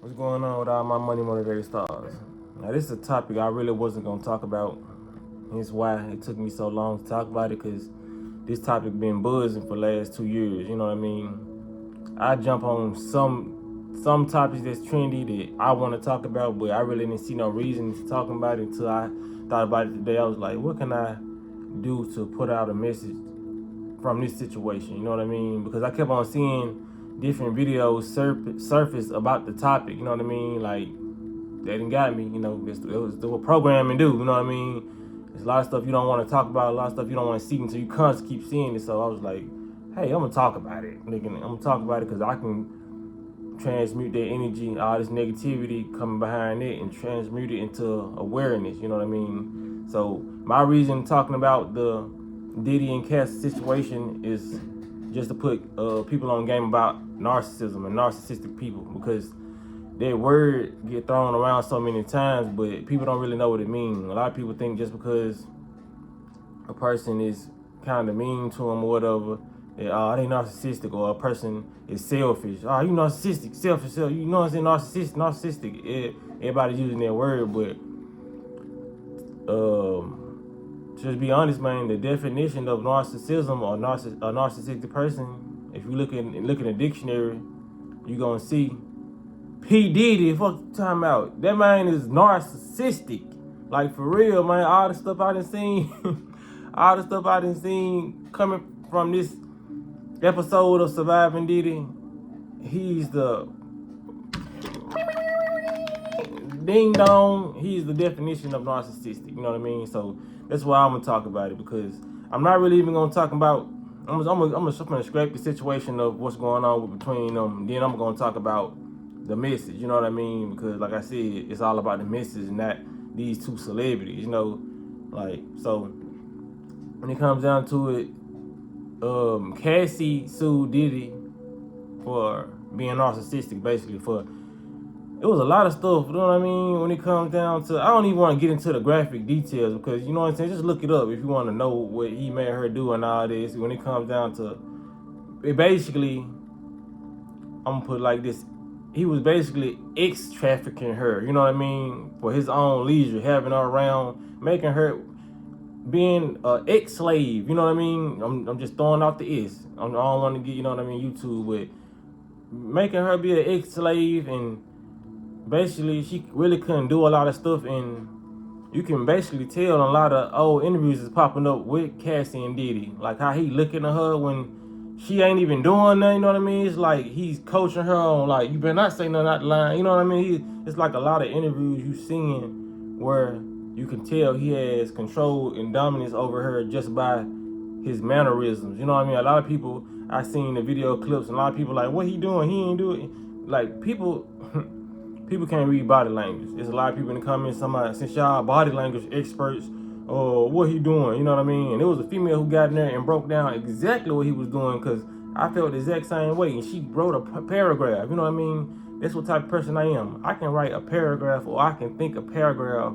What's going on with all my money motivated stars? Now, this is a topic I really wasn't going to talk about. Hence why it took me so long to talk about it, because this topic been buzzing for the last 2 years. You know what I mean? I jump on some topics that's trendy that I want to talk about, but I really didn't see no reason to talk about it until I thought about it today. I was like, what can I do to put out a message from this situation? You know what I mean? Because I kept on seeing different videos surface about the topic. You know what I mean? Like, they didn't got me. You know, it was what programming do. You know what I mean? There's a lot of stuff you don't want to talk about, a lot of stuff you don't want to see until you constantly keep seeing it. So I was like, hey, I'm gonna talk about it. I'm gonna talk about it because I can transmute that energy, all this negativity coming behind it, and transmute it into awareness. You know what I mean? So my reason talking about the Diddy and Cass situation is just to put people on game about narcissism and narcissistic people, because that word get thrown around so many times, but people don't really know what it means. A lot of people think just because a person is kind of mean to them or whatever, they narcissistic, or a person is selfish. Oh, you narcissistic, selfish, you know what I'm saying? Narcissistic. Everybody's using that word, but just be honest, man. The definition of narcissism or a narcissistic person, if you look in the dictionary, you gonna see P. Diddy. Fuck you talking about? That man is narcissistic. Like, for real, man. All the stuff I done seen, all the stuff I done seen coming from this episode of Surviving Diddy, he's the ding dong. He's the definition of narcissistic. You know what I mean? So that's why I'm gonna talk about it, because I'm not really even gonna talk about. I'm gonna scrape the situation of what's going on between them. Then I'm gonna talk about the message. You know what I mean? Because, like I said, it's all about the message, not these two celebrities. You know, like, so when it comes down to it, Cassie sued Diddy for being narcissistic, basically. For it was a lot of stuff, you know what I mean? When it comes down to, I don't even want to get into the graphic details, because, you know what I'm saying, just look it up if you want to know what he made her do and all this. When it comes down to it, basically, I'm gonna put it like this: he was basically trafficking her, you know what I mean, for his own leisure, having her around, making her being an ex-slave, you know what I mean? I'm just throwing out the is. I don't want to get, you know what I mean, YouTube, but making her be an ex-slave, and basically she really couldn't do a lot of stuff. And you can basically tell a lot of old interviews is popping up with Cassie and Diddy, like how he looking at her when she ain't even doing nothing, you know what I mean? It's like he's coaching her on, like, you better not say nothing out the line, you know what I mean? It's like a lot of interviews you seeing where you can tell he has control and dominance over her just by his mannerisms, you know what I mean? A lot of people, I seen the video clips, and a lot of people like, what he doing? He ain't doing. Like, people can't read body language. There's a lot of people in the comments, somebody, since y'all body language experts, what he doing, you know what I mean? And there was a female who got in there and broke down exactly what he was doing, because I felt the exact same way, and she wrote a paragraph, you know what I mean? That's what type of person I am. I can write a paragraph, or I can think a paragraph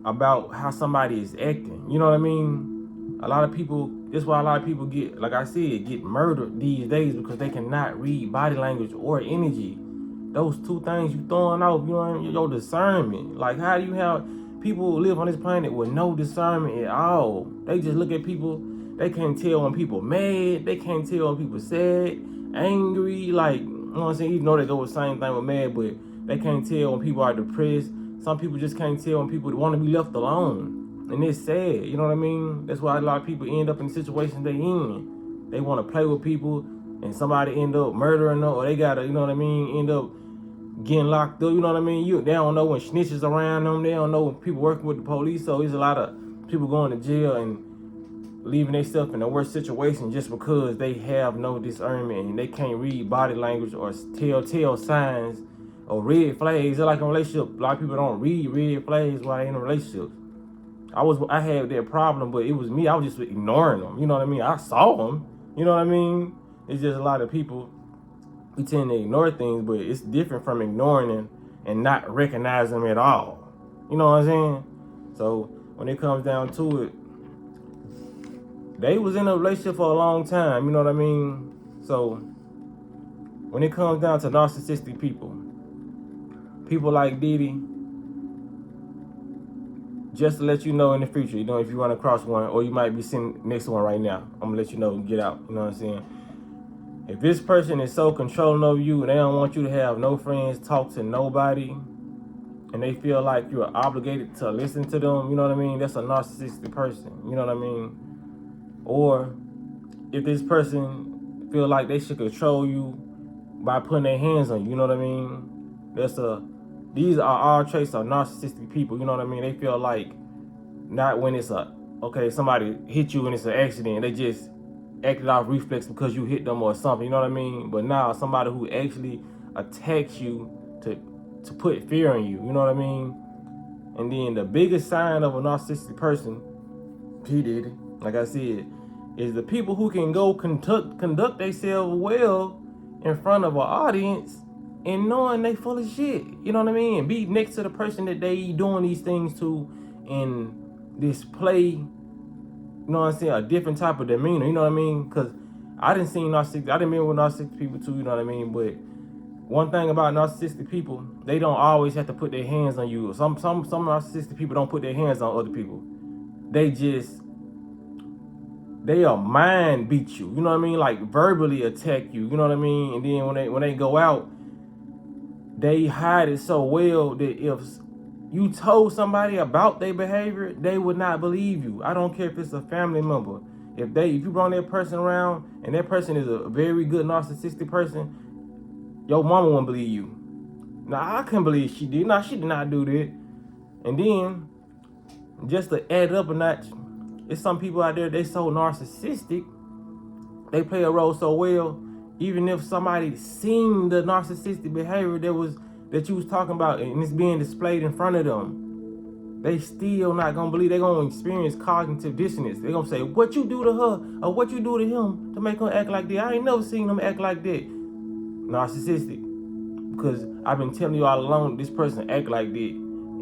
about how somebody is acting, you know what I mean? A lot of people, that's why a lot of people get, like I said, get murdered these days, because they cannot read body language or energy. Those two things you throwing off, you know what I mean? Your discernment. Like, how do you have people live on this planet with no discernment at all? They just look at people. They can't tell when people mad. They can't tell when people sad, angry. Like, you know what I'm saying? Even though they go with the same thing with mad, but they can't tell when people are depressed. Some people just can't tell when people want to be left alone. And it's sad, you know what I mean? That's why a lot of people end up in the situations they in. They want to play with people, and somebody end up murdering them, or they gotta, you know what I mean, end up getting locked up, you know what I mean? They don't know when snitches around them. They don't know when people working with the police. So there's a lot of people going to jail and leaving themselves in a worse situation just because they have no discernment and they can't read body language or telltale signs or red flags. They're like in a relationship. A lot of people don't read red flags while they're in a relationship. I had that problem, but it was me. I was just ignoring them. You know what I mean? I saw them. You know what I mean? It's just a lot of people, we tend to ignore things, but it's different from ignoring them and not recognizing them at all. You know what I'm saying? So when it comes down to it, they was in a relationship for a long time, you know what I mean? So when it comes down to narcissistic people, people like Diddy, just to let you know in the future, you know, if you run across one, or you might be sitting next to one right now, I'm gonna let you know, get out, you know what I'm saying? If this person is so controlling over you and they don't want you to have no friends, talk to nobody, and they feel like you're obligated to listen to them, you know what I mean? That's a narcissistic person, you know what I mean? Or if this person feel like they should control you by putting their hands on you, you know what I mean? These are all traits of narcissistic people, you know what I mean? They feel like, not when it's somebody hit you and it's an accident, they just acted off reflex because you hit them or something, you know what I mean? But now somebody who actually attacks you to put fear in you, you know what I mean? And then the biggest sign of a narcissistic person, P. Diddy, like I said, is the people who can go conduct themselves well in front of an audience and knowing they full of shit, you know what I mean? And be next to the person that they doing these things to and display, you know what I'm saying, a different type of demeanor, you know what I mean? Because I didn't meet with narcissistic people too, you know what I mean? But one thing about narcissistic people, they don't always have to put their hands on you. Some narcissistic people don't put their hands on other people. They'll mind beat you, you know what I mean? Like verbally attack you, you know what I mean? And then when they go out, they hide it so well that if you told somebody about their behavior, they would not believe you. I don't care if it's a family member. If you bring that person around and that person is a very good narcissistic person, your mama won't believe you. Now, I couldn't believe she did. She did not do that. And then, just to add it up a notch, it's some people out there, they so narcissistic, they play a role so well, even if somebody seen the narcissistic behavior that you was talking about and it's being displayed in front of them, they still not gonna believe. They gonna experience cognitive dissonance. They gonna say, what you do to her or what you do to him to make her act like that? I ain't never seen them act like that. Narcissistic. Because I've been telling you all along, this person act like that.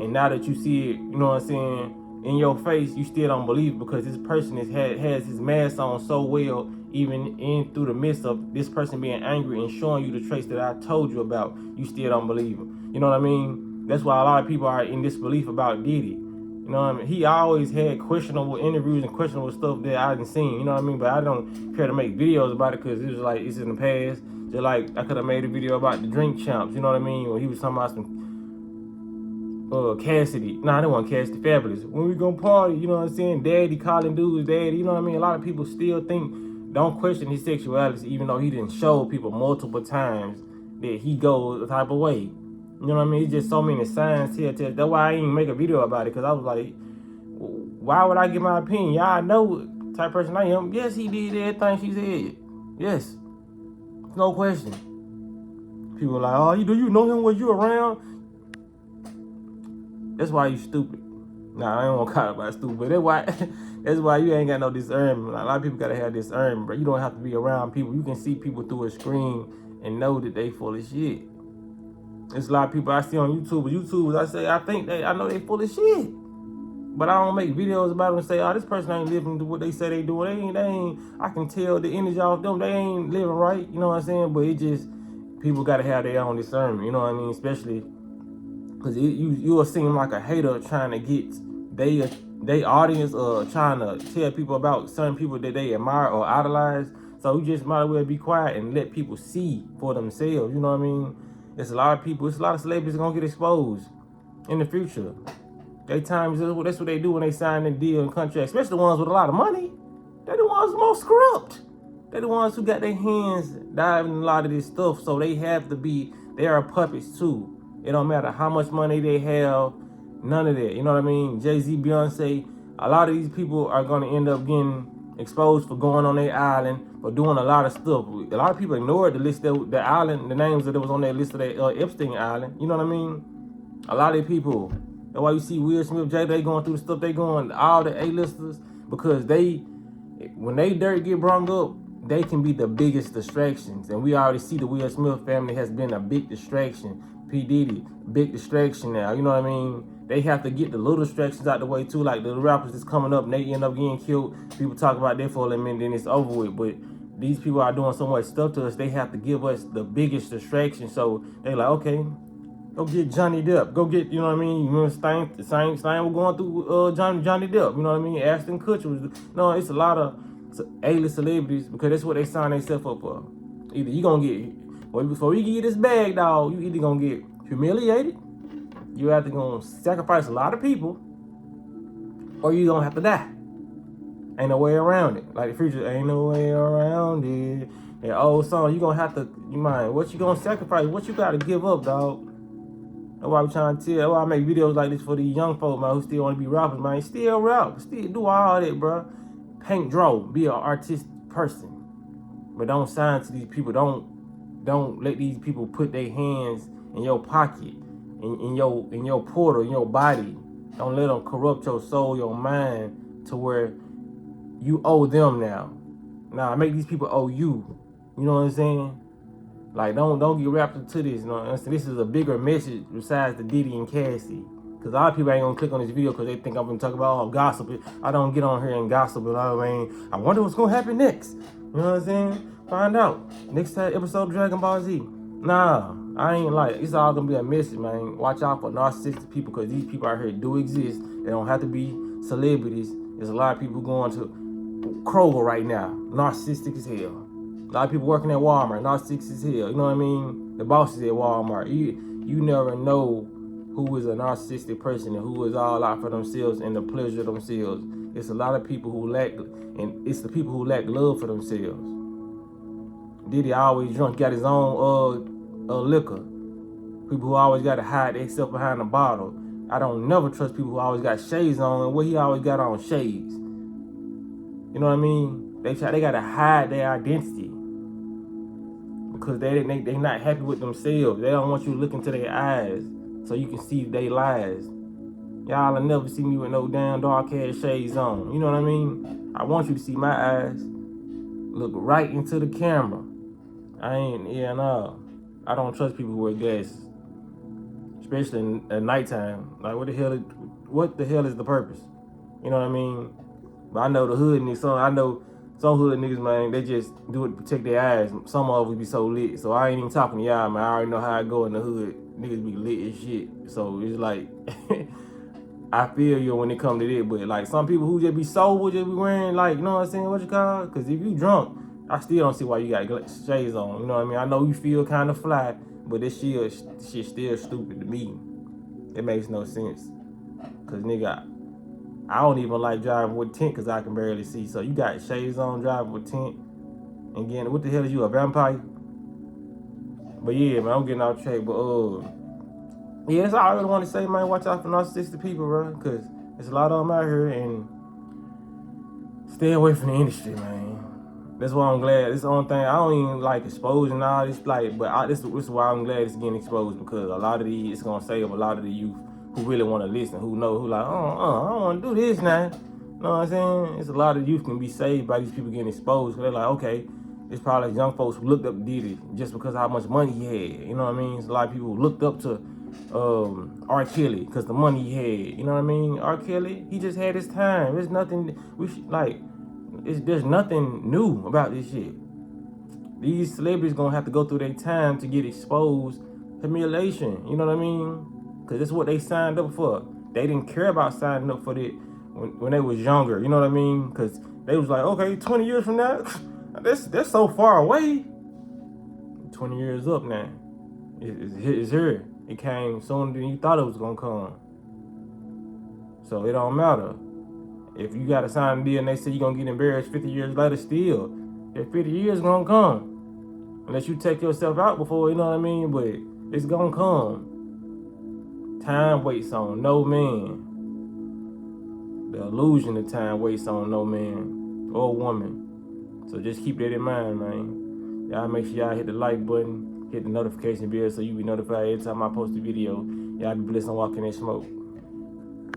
And now that you see it, you know what I'm saying, in your face, you still don't believe it because this person has his mask on so well, even through the midst of this person being angry and showing you the traits that I told you about, you still don't believe him. You know what I mean? That's why a lot of people are in disbelief about Diddy. You know what I mean? He always had questionable interviews and questionable stuff that I didn't seen. You know what I mean? But I don't care to make videos about it because it was like, it's in the past. Just like I could have made a video about the drink champs. You know what I mean? When he was talking about some Cassidy. Nah, that wasn't Cassidy. Fabulous. When we gonna party, you know what I'm saying? Daddy calling dudes daddy. You know what I mean? A lot of people still don't question his sexuality, even though he didn't show people multiple times that he goes the type of way. You know what I mean? It's just so many signs here. That's why I didn't even make a video about it, because I was like, why would I give my opinion? Y'all know what type of person I am. Yes, he did everything she said. Yes. No question. People are like, oh, do you know him? Was you around? That's why you stupid. Nah, I ain't gonna call it stupid. That's why you ain't got no discernment. A lot of people gotta have discernment, bro. You don't have to be around people. You can see people through a screen and know that they full of shit. There's a lot of people I see on YouTubers. I know they full of shit. But I don't make videos about them and say, oh, this person ain't living what they say they do. I can tell the energy off them. They ain't living right. You know what I'm saying? But it just, people got to have their own discernment. You know what I mean? Especially because you will seem like a hater trying to get they audience or trying to tell people about certain people that they admire or idolize. So you just might as well be quiet and let people see for themselves. You know what I mean? It's a lot of celebrities going to get exposed in the future. That's what they do when they sign a deal and contract, especially the ones with a lot of money. They're the ones most corrupt. They're the ones who got their hands diving in a lot of this stuff, so they are puppets too. It don't matter how much money they have, none of that. You know what I mean? Jay-Z, Beyonce, a lot of these people are going to end up getting exposed for going on their island, for doing a lot of stuff. A lot of people ignored the list, the names that was on that list of that Epstein Island. You know what I mean? A lot of people. That's why you see Will Smith, they going through the stuff they going, all the A-listers, because when they dirt get brung up, they can be the biggest distractions. And we already see the Will Smith family has been a big distraction. P. Diddy, big distraction now. You know what I mean? They have to get the little distractions out the way too, like the rappers that's coming up and they end up getting killed. People talk about that for a minute, then it's over with. But these people are doing so much stuff to us, they have to give us the biggest distraction. So they like, okay, Go get Johnny Depp. Go get, you know what I mean? You remember Stain was going through Johnny Depp, you know what I mean? Ashton Kutcher was, no, it's a lot of A-list celebrities because that's what they sign themselves up for. Either you gonna get, before you get this bag, dog, you either gonna get humiliated, you have to gonna sacrifice a lot of people, or you gonna have to die. Ain't no way around it. Like the future, ain't no way around it. That old song, you gonna have to, what you gonna sacrifice? What you gotta give up, dog? That's why I'm trying to tell. That's why I make videos like this for these young folk, man, who still want to be rappers, man. Still rap, still do all that, bro. Paint, draw, be an artistic person, but don't sign to these people. Don't let these people put their hands in your pocket, in your portal, in your body. Don't let them corrupt your soul, your mind, to where you owe them now. Nah, make these people owe you. You know what I'm saying? Like, don't get wrapped into this. You know, this is a bigger message besides the Diddy and Cassie. Because a lot of people ain't gonna click on this video because they think I'm gonna talk about gossip. I don't get on here and gossip. You know what I mean? I wonder what's gonna happen next. You know what I'm saying? Find out. Next episode of Dragon Ball Z. Nah, I ain't like, it's all gonna be a message, man. Watch out for narcissistic people because these people out here do exist. They don't have to be celebrities. There's a lot of people going to Kroger right now. Narcissistic as hell. A lot of people working at Walmart, narcissistic as hell. You know what I mean? The bosses at Walmart. You never know who is a narcissistic person and who is all out for themselves and the pleasure of themselves. It's a lot of people who lack, and it's the people who lack love for themselves. Diddy always drunk, got his own liquor. People who always got to hide themselves behind a bottle. I don't never trust people who always got shades on, and what he always got on, shades. You know what I mean? They got to hide their identity. Because they not happy with themselves. They don't want you to look into their eyes so you can see their lies. Y'all will never see me with no damn dark hair shades on. You know what I mean? I want you to see my eyes. Look right into the camera. I don't trust people who wear glasses. Especially at nighttime. Like, what the hell is the purpose? You know what I mean? But I know the hood niggas, I know some hood niggas, man, they just do it to protect their eyes. Some of us be so lit. So I ain't even talking to y'all, man. I already know how I go in the hood. Niggas be lit as shit. So it's like, I feel you when it come to that. But like some people who just be sober, just be wearing like, you know what I'm saying, what you call it? Because if you drunk, I still don't see why you got shades on. You know what I mean? I know you feel kind of fly, but this shit still stupid to me. It makes no sense. Because nigga, I don't even like driving with tint because I can barely see. So you got shades on driving with tint. And again, what the hell is you, a vampire? But yeah, man, I'm getting off track. But yeah, that's all I really want to say, man. Watch out for narcissistic people, bro. Because there's a lot of them out here, and stay away from the industry, man. That's why I'm glad. This is the only thing. I don't even like exposing all this, like, but this is why I'm glad it's getting exposed, because a lot of these, it's gonna save a lot of the youth who really want to listen, who like, I don't want to do this now. You know what I'm saying? It's a lot of youth can be saved by these people getting exposed. Cause they're like, okay, it's probably young folks who looked up to Diddy just because of how much money he had. You know what I mean? It's a lot of people who looked up to R. Kelly because the money he had. You know what I mean? R. Kelly, he just had his time. There's nothing there's nothing new about this shit. These celebrities gonna have to go through their time to get exposed. Humiliation. You know what I mean? Because that's what they signed up for. They didn't care about signing up for it when they was younger. You know what I mean? Because they was like, okay, 20 years from now, that's so far away. 20 years up now. It's here. It came sooner than you thought it was going to come. So it don't matter. If you got to sign a deal and they say you're going to get embarrassed 50 years later still, that 50 years going to come. Unless you take yourself out before, you know what I mean? But it's going to come. Time waits on no man. The illusion of time waits on no man or woman. So just keep that in mind, man. Y'all make sure y'all hit the like button, hit the notification bell so you be notified every time I post a video. Y'all be blessed and walk in that smoke.